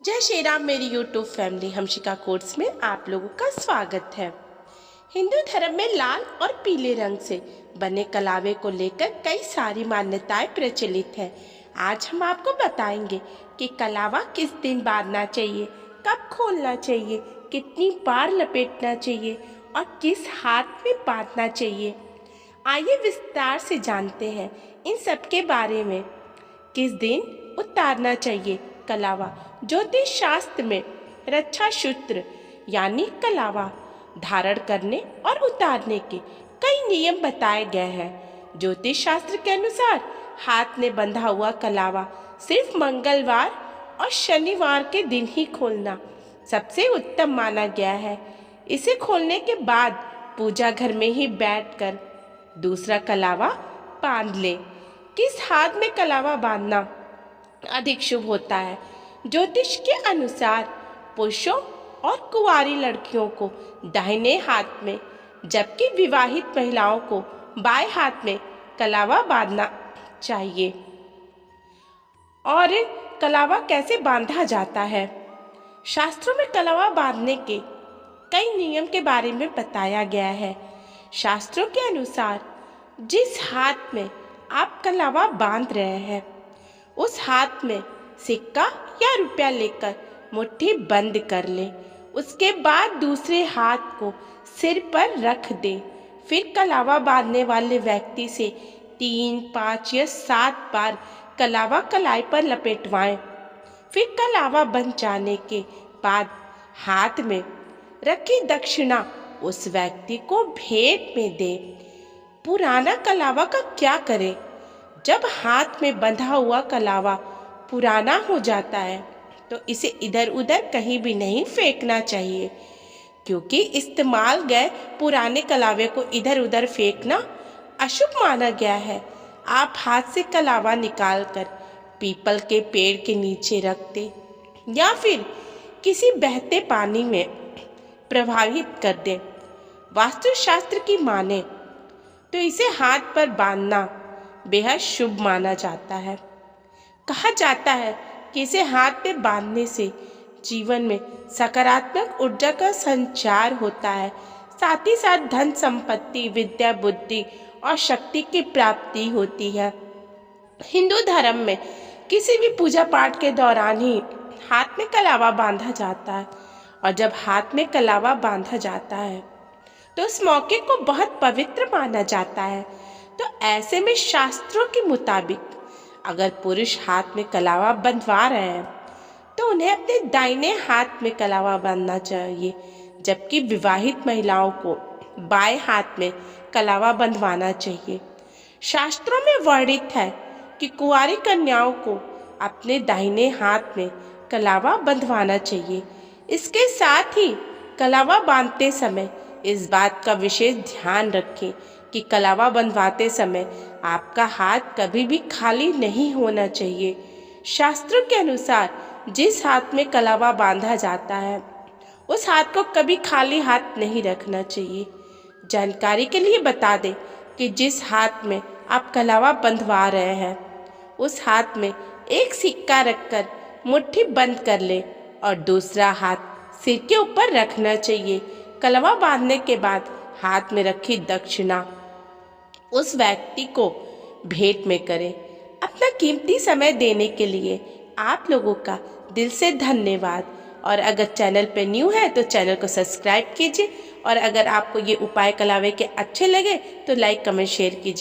जय श्री राम। मेरी YouTube family हमशिका course में आप लोगों का स्वागत है। हिंदू धर्म में लाल और पीले रंग से बने कलावे को लेकर कई सारी मान्यताएं प्रचलित है। आज हम आपको बताएंगे कि कलावा किस दिन बांधना चाहिए, कब खोलना चाहिए, कितनी बार लपेटना चाहिए और किस हाथ में बांधना चाहिए। आइए विस्तार से जानते हैं इन सब के बारे में। किस दिन उतारना चाहिए कलावा। ज्योतिष शास्त्र में रक्षा सूत्र यानी कलावा धारण करने और उतारने के कई नियम बताए गए हैं। ज्योतिष शास्त्र के अनुसार हाथ में बंधा हुआ कलावा सिर्फ मंगलवार और शनिवार के दिन ही खोलना सबसे उत्तम माना गया है। इसे खोलने के बाद पूजा घर में ही बैठकर दूसरा कलावा बांध ले। किस हाथ में कलावा बांधना अधिक शुभ होता है। ज्योतिष के अनुसार पुरुषों और कुंवारी लड़कियों को दाहिने हाथ में, जबकि विवाहित महिलाओं को बाएं हाथ में कलावा बांधना चाहिए। और कलावा कैसे बांधा जाता है। शास्त्रों में कलावा बांधने के कई नियम के बारे में बताया गया है। शास्त्रों के अनुसार जिस हाथ में आप कलावा बांध रहे हैं उस हाथ में सिक्का या रुपया लेकर मुट्ठी बंद कर ले। उसके बाद दूसरे हाथ को सिर पर रख दे। फिर कलावा बांधने वाले व्यक्ति से 3, 5 या 7 बार कलावा कलाई पर लपेटवाएं। फिर कलावा बन जाने के बाद हाथ में रखी दक्षिणा उस व्यक्ति को भेंट में दे। पुराना कलावा का क्या करें। जब हाथ में बंधा हुआ कलावा पुराना हो जाता है तो इसे इधर उधर कहीं भी नहीं फेंकना चाहिए, क्योंकि इस्तेमाल गए पुराने कलावे को इधर उधर फेंकना अशुभ माना गया है। आप हाथ से कलावा निकालकर पीपल के पेड़ के नीचे रख दे या फिर किसी बहते पानी में प्रवाहित कर दे। वास्तुशास्त्र की माने तो इसे हाथ पर बांधना बेहद शुभ माना जाता है। कहा जाता है कि इसे हाथ में बांधने से जीवन में सकारात्मक ऊर्जा का संचार होता है, साथ ही साथ धन संपत्ति, विद्या, बुद्धि और शक्ति की प्राप्ति होती है। हिंदू धर्म में किसी भी पूजा पाठ के दौरान ही हाथ में कलावा बांधा जाता है, और जब हाथ में कलावा बांधा जाता है तो उस मौके को बहुत पवित्र माना जाता है। तो ऐसे में शास्त्रों के मुताबिक अगर पुरुष हाथ में कलावा बंधवा रहे हैं तो उन्हें अपने दाहिने हाथ में कलावा बांधना चाहिए, जबकि विवाहित महिलाओं को बाएं हाथ में कलावा बंधवाना चाहिए। शास्त्रों में वर्णित है कि कुंवारी कन्याओं को अपने दाहिने हाथ में कलावा बंधवाना चाहिए। इसके साथ ही कलावा बांधते समय इस बात का विशेष ध्यान रखें कि कलावा बंधवाते समय आपका हाथ कभी भी खाली नहीं होना चाहिए। शास्त्रों के अनुसार जिस हाथ में कलावा बांधा जाता है उस हाथ को कभी खाली हाथ नहीं रखना चाहिए। जानकारी के लिए बता दें कि जिस हाथ में आप कलावा बंधवा रहे हैं उस हाथ में एक सिक्का रखकर मुट्ठी बंद कर ले और दूसरा हाथ सिर के ऊपर रखना चाहिए। कलावा बांधने के बाद हाथ में रखी दक्षिणा उस व्यक्ति को भेंट में करें। अपना कीमती समय देने के लिए आप लोगों का दिल से धन्यवाद। और अगर चैनल पे न्यू है तो चैनल को सब्सक्राइब कीजिए, और अगर आपको ये उपाय कलावे के अच्छे लगे तो लाइक, कमेंट, शेयर कीजिए।